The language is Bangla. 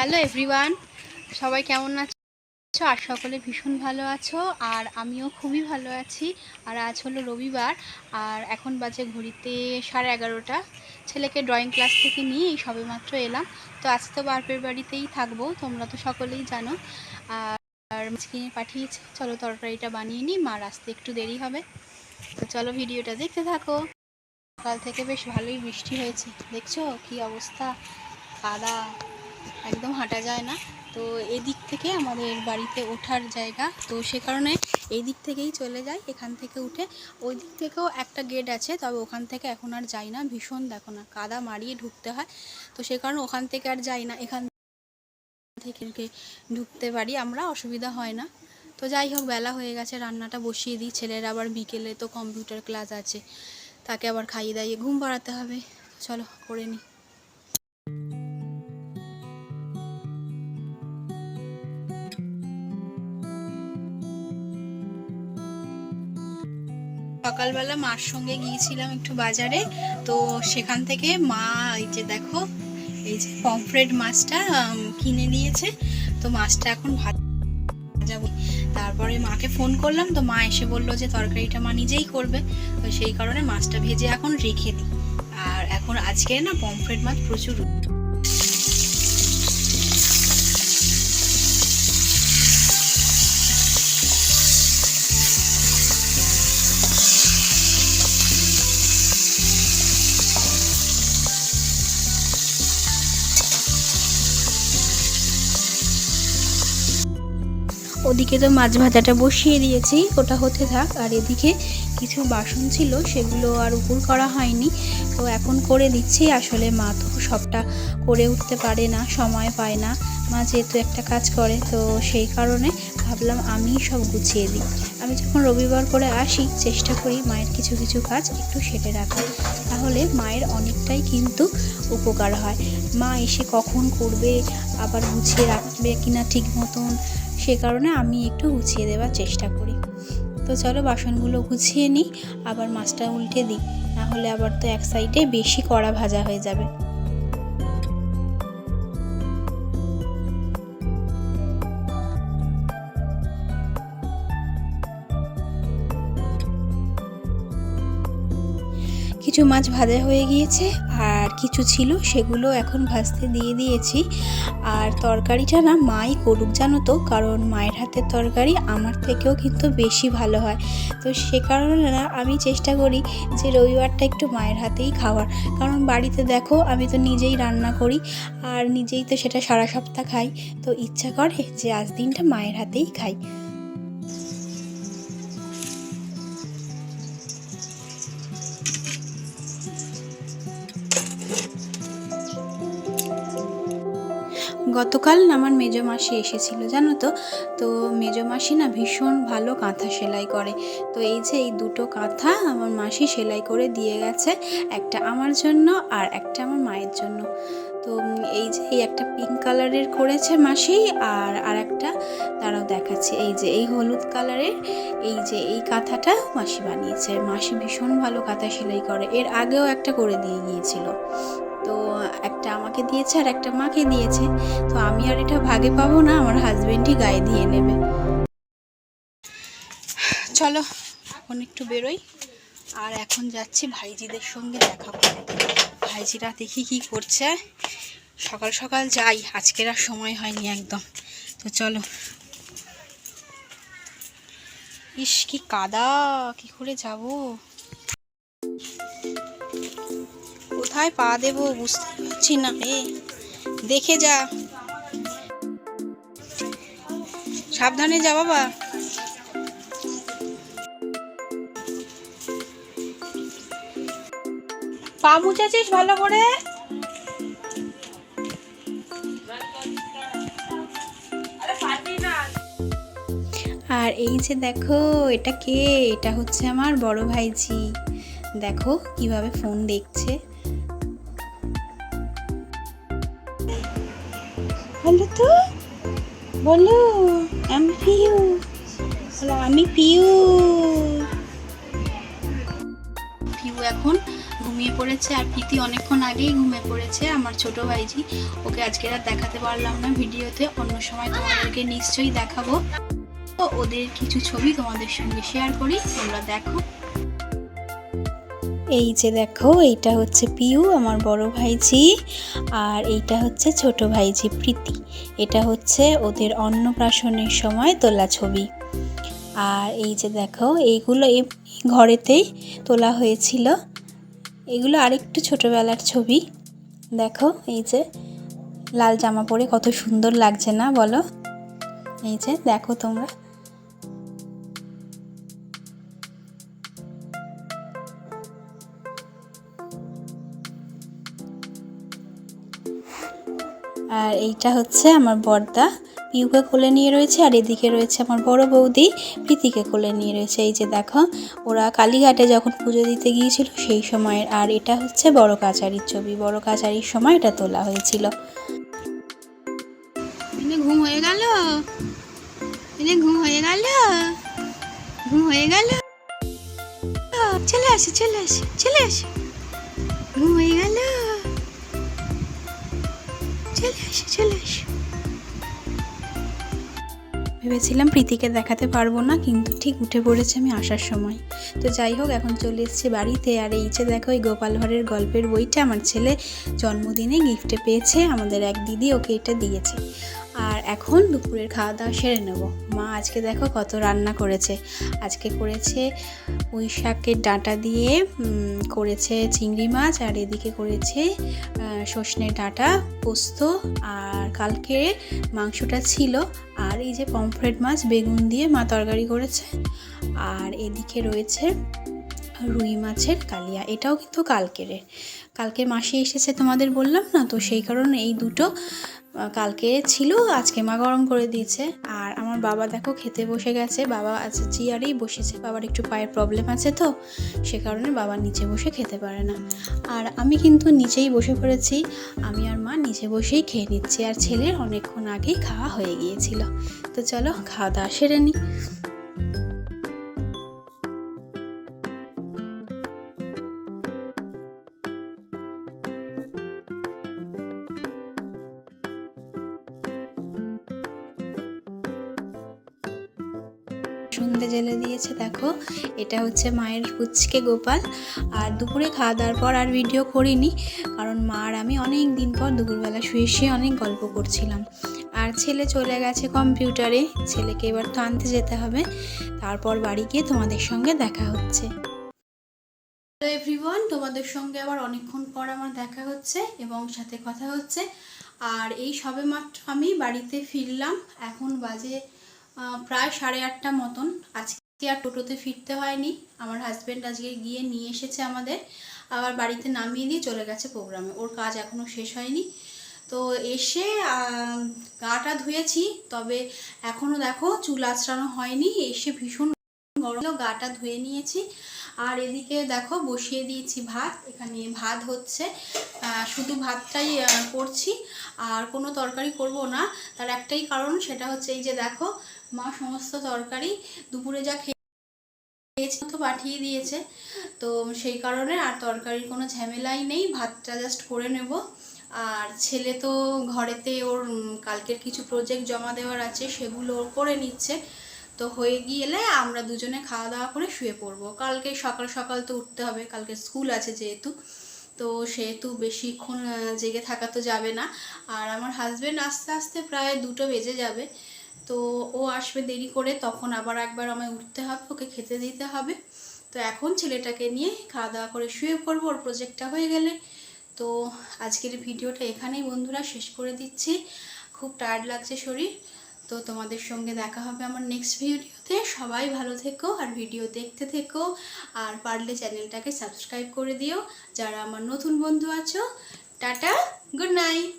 হ্যালো এভরিওয়ান, সবাই কেমন আছো? আর সকলে ভীষণ ভালো আছো, আর আমিও খুবই ভালো আছি। আর আজ হলো রবিবার, আর এখন বাজে ঘড়িতে 11:30। ছেলেকে ড্রয়িং ক্লাস থেকে নিয়ে এই সবেমাত্র এলাম। তো আজ তো বাপের বাড়িতেই থাকবো, তোমরা তো সকলেই জানো। আর মাছ কিনে পাঠিয়েছে, চলো তরকারিটা বানিয়ে নিই, মার আসতে একটু দেরি হবে। তো চলো ভিডিওটা দেখতে থাকো। সকাল থেকে বেশ ভালোই বৃষ্টি হয়েছে, দেখছো কি অবস্থা, কাদা, একদম হাঁটা যায় না। তো এই দিক থেকে আমাদের বাড়িতে ওঠার জায়গা, তো সে কারণে এই দিক থেকেই চলে যাই। এখান থেকে উঠে ওই দিক থেকেও একটা গেট আছে, তবে ওখান থেকে এখন আর যাই না, ভীষণ দেখো না কাদা মারিয়ে ঢুকতে হয়। তো সে কারণে ওখান থেকে আর যাই না, এখান থেকে ঢুকতে পারি আমরা, অসুবিধা হয় না। তো যাই হোক, বেলা হয়ে গেছে, রান্নাটা বসিয়ে দিই। ছেলের আবার বিকেলে তো কম্পিউটার ক্লাস আছে, তাকে আবার খাইয়ে দাইয়ে ঘুম পাড়াতে হবে। চলো করে নিই। সকালবেলা মার সঙ্গে গিয়েছিলাম একটু বাজারে, তো সেখান থেকে মা এই যে দেখো, এই যে পমফ্রেট মাছটা কিনে নিয়েছে। তো মাছটা এখন ভাজাবো। তারপরে মাকে ফোন করলাম, তো মা এসে বললো যে তরকারিটা মা নিজেই করবে। তো সেই কারণে মাছটা ভেজে এখন রেখে দিই। আর এখন আজকে না পমফ্রেট মাছ প্রচুর। ওদিকে তো মাছ ভাজাটা বসিয়ে দিয়েছি, ওটা হতে থাক। আর এদিকে কিছু বাসন ছিল, সেগুলো আর উপর করা হয়নি, তো এখন করে দিচ্ছি। আসলে মা তো সবটা করে উঠতে পারে না, সময় পায় না। মা যেহেতু একটা কাজ করে, তো সেই কারণে ভাবলাম আমি সব গুছিয়ে দিই। আমি যখন রবিবার করে আসি, চেষ্টা করি মায়ের কিছু কিছু কাজ একটু সেরে রাখার, তাহলে মায়ের অনেকটাই কিন্তু উপকার হয়। মা এসে কখন করবে, আবার গুছিয়ে রাখবে কিনা ঠিক মতন, সে কারণে আমি একটু গুছিয়ে দেওয়ার চেষ্টা করি। তো চলো বাসনগুলো গুছিয়ে নিই, আবার মাছটা উল্টে দিই, না হলে আবার তো এক সাইডে বেশি কড়া ভাজা হয়ে যাবে। কিছু মাছ ভাজা হয়ে গিয়েছে, আর কিছু ছিল সেগুলো এখন ভাজতে দিয়ে দিয়েছি। আর তরকারিটা না মাই করুক জানো তো, কারণ মায়ের হাতের তরকারি আমার থেকেও কিন্তু বেশি ভালো হয়। তো সে কারণে না আমি চেষ্টা করি যে রবিবারটা একটু মায়ের হাতেই খাওয়ার, কারণ বাড়িতে দেখো আমি তো নিজেই রান্না করি, আর নিজেই তো সেটা সারা সপ্তাহ খাই। তো ইচ্ছা করে যে আজ দিনটা মায়ের হাতেই খাই। গতকাল আমার মেজো মাসি এসেছিল জানো তো। তো মেজো মাসি না ভীষণ ভালো কাঁথা সেলাই করে। তো এই যে এই দুটো কাঁথা আমার মাসি সেলাই করে দিয়ে গেছে, একটা আমার জন্য আর একটা আমার মায়ের জন্য। তো এই যে এই একটা পিঙ্ক কালারের করেছে মাসি, আর একটা তারাও দেখাচ্ছে, এই যে এই হলুদ কালারের এই যে এই কাঁথাটা মাসি বানিয়েছে। মাসি ভীষণ ভালো কাঁথা সেলাই করে, এর আগেও একটা করে দিয়ে গিয়েছিল। তো একটা আমাকে দিয়েছে আর একটা মাকে দিয়েছে। তো আমি আর এটা ভাগে পাবো না, আমার হাজবেন্ডই গায়ে দিয়ে নেবে। চলো এখন একটু বেরোই, আর এখন যাচ্ছি ভাইজিদের সঙ্গে দেখা করতে। ভাইজিরা দেখি কি করছে, সকাল সকাল যাই, আজকের আর সময় হয়নি একদম। তো চলো। ইস কি কাদা, কি করে যাব, কোথায় পা দেবো বুঝতে পারছি না। দেখে যা, সাবধানে যা বাবা। পা মুছেছিস ভালো করে? আর এই যে দেখো এটা কে, এটা হচ্ছে আমার বড় ভাইজি। দেখো কিভাবে ফোন দেখছে। হ্যালো তো বলো, আমি পিউ, আমি পিউ। পিউ এখন ঘুম ঘুমিয়ে পড়েছে, আর প্রীতি অনেকক্ষণ আগেই ঘুমিয়ে পড়েছে, আমার ছোট ভাইজি। ওকে আজকে আর দেখাতে পারলাম না ভিডিওতে, অন্য সময় তোমাদেরকে নিশ্চয়ই দেখাবো। তো ওদের কিছু ছবি তোমাদের সঙ্গে শেয়ার করি, তোমরা দেখো। এই যে দেখো, এইটা হচ্ছে পিউ, আমার বড় ভাইজি, আর এইটা হচ্ছে ছোট ভাইজি প্রীতি। এটা হচ্ছে ওদের অন্নপ্রাশনের সময় তোলা ছবি। আর এই যে দেখো, এইগুলো ঘরেতেই তোলা হয়েছিল। এগুলো আরেকটু ছোটবেলার ছবি। দেখো, এই যে লাল জামা পরে কত সুন্দর লাগছে না বলো? এই যে দেখো তোমরা। আর এইটা হচ্ছে আমার বড়দা, পিউকে কোলে নিয়ে রয়েছে, আর এদিকে রয়েছে আমার বড় বৌদি, প্রীতিকে কোলে নিয়ে রয়েছে। এই যে দেখো, ওরা কালীঘাটে যখন পুজো দিতে গিয়েছিল সেই সময়ের। আর এটা হচ্ছে বড় কাচারির ছবি, বড় কাচারির সময় এটা তোলা হয়েছিল। ঘুম হয়ে গেল, ঘুম হয়ে গেল, ঘুম হয়ে গেল, চলে আসে চলে আসে চলে আসে, ঘুম হয়ে গেল, চলে আসে চলে আসে। ভেবেছিলাম প্রীতিকে দেখাতে পারবো না, কিন্তু ঠিক উঠে পড়েছে আমি আসার সময়। তো যাই হোক, এখন চলে এসেছি বাড়িতে। আর এই যে দেখো, এই গোপাল ভাঁড়ের গল্পের বইটা আমার ছেলে জন্মদিনে গিফটে পেয়েছে, আমাদের এক দিদি ওকে এটা দিয়েছে। আর এখন দুপুরের খাওয়া দাওয়া সেরে নেব। মা আজকে দেখো কত রান্না করেছে। আজকে করেছে পুঁই শাকের ডাঁটা দিয়ে করেছে চিংড়ি মাছ, আর এদিকে করেছে সজনে ডাঁটা পোস্ত, আর কালকে মাংসটা ছিল, আর এই যে পমফ্রেট মাছ বেগুন দিয়ে মা তরকারি করেছে। আর এদিকে রয়েছে রুই মাছের কালিয়া, এটাও কিন্তু কালকে মাসি এসেছে তোমাদের বললাম না, তো সেই কারণে এই দুটো কালকে ছিল, আজকে মা গরম করে দিয়েছে। আর আমার বাবা দেখো খেতে বসে গেছে, বাবা আজকে চেয়ারেই বসেছে, বাবার একটু পায়ের প্রবলেম আছে, তো সে কারণে বাবা নিচে বসে খেতে পারে না। আর আমি কিন্তু নিচেই বসে পড়েছি, আমি আর মা নিচে বসেই খেয়ে নিচ্ছি। আর ছেলের অনেকক্ষণ আগেই খাওয়া হয়ে গিয়েছিল। তো চলো খাওয়া দাওয়া সেরে নিই। সন্ধে জেলে দিয়েছে দেখো, এটা হচ্ছে মায়ের পুচকে গোপাল। আর দুপুরে খাওয়া দাওয়ার পর আর ভিডিও করিনি, কারণ মা আর আমি অনেক দিন পর দুপুরবেলা শুয়ে শুয়ে অনেক গল্প করছিলাম। আর ছেলে চলে গেছে কম্পিউটারে, ছেলেকে এবার তো আনতে যেতে হবে, তারপর বাড়ি গিয়ে তোমাদের সঙ্গে দেখা হচ্ছে। হ্যালো এভরিওয়ান, তোমাদের সঙ্গে আবার অনেকক্ষণ পর আমার দেখা হচ্ছে এবং সাথে কথা হচ্ছে। আর এই সবেমাত্র আমি বাড়িতে ফিরলাম, এখন বাজে প্রায় 8:30 মতন। আজকে আর টোটোতে ফিরতে হয়নি, আমার হাজব্যান্ড আজকে গিয়ে নিয়ে এসেছে আমাদের, আবার বাড়িতে নামিয়ে দিয়ে চলে গেছে প্রোগ্রামে, ওর কাজ এখনও শেষ হয়নি। তো এসে গাটা ধুয়েছি, তবে এখনও দেখো চুল আঁচড়ানো হয়নি, এসে ভীষণ গরম, গাটা ধুয়ে নিয়েছি। আর এদিকে দেখো বসিয়ে দিয়েছি ভাত, এখানে ভাত হচ্ছে, শুধু ভাতটাই করছি, আর কোনো তরকারি করব না। তার একটাই কারণ, সেটা হচ্ছে এই যে দেখো, মা সমস্ত তরকারি দুপুরে যা খেয়েছি তো পাঠিয়ে দিয়েছে, তো সেই কারণে আর তরকারির কোনো ঝামেলাই নেই, ভাতটা জাস্ট করে নেব। আর ছেলে তো ঘরেতে ওর কালকের কিছু প্রজেক্ট জমা দেওয়ার আছে, সেগুলো করে নিচ্ছে। তো হয়ে গেলে আমরা দুজনে খাওয়া দাওয়া করে শুয়ে পড়বো। কালকে সকাল সকাল তো উঠতে হবে, কালকে স্কুল আছে যেহেতু, তো সেহেতু বেশিক্ষণ জেগে থাকা তো যাবে না। আর আমার হাজব্যান্ড আস্তে আস্তে প্রায় 2টো বেজে যাবে, তো ও আসবে দেরি করে, তখন আবার একবার আমায় উঠতে হবে, ওকে খেতে দিতে হবে। তো এখন ছেলেটাকে নিয়ে খাওয়া দাওয়া করে শুয়ে পড়বো ওর প্রজেক্টটা হয়ে গেলে। তো আজকের ভিডিওটা এখানেই বন্ধুরা শেষ করে দিচ্ছি, খুব টায়ার্ড লাগছে শরীর। তো তোমাদের সঙ্গে দেখা হবে আমার নেক্সট ভিডিওতে। সবাই ভালো থেকো আর ভিডিও দেখতে থেকো, আর পারলে চ্যানেলটাকে সাবস্ক্রাইব করে দিও যারা আমার নতুন বন্ধু আছো। Tata, good night.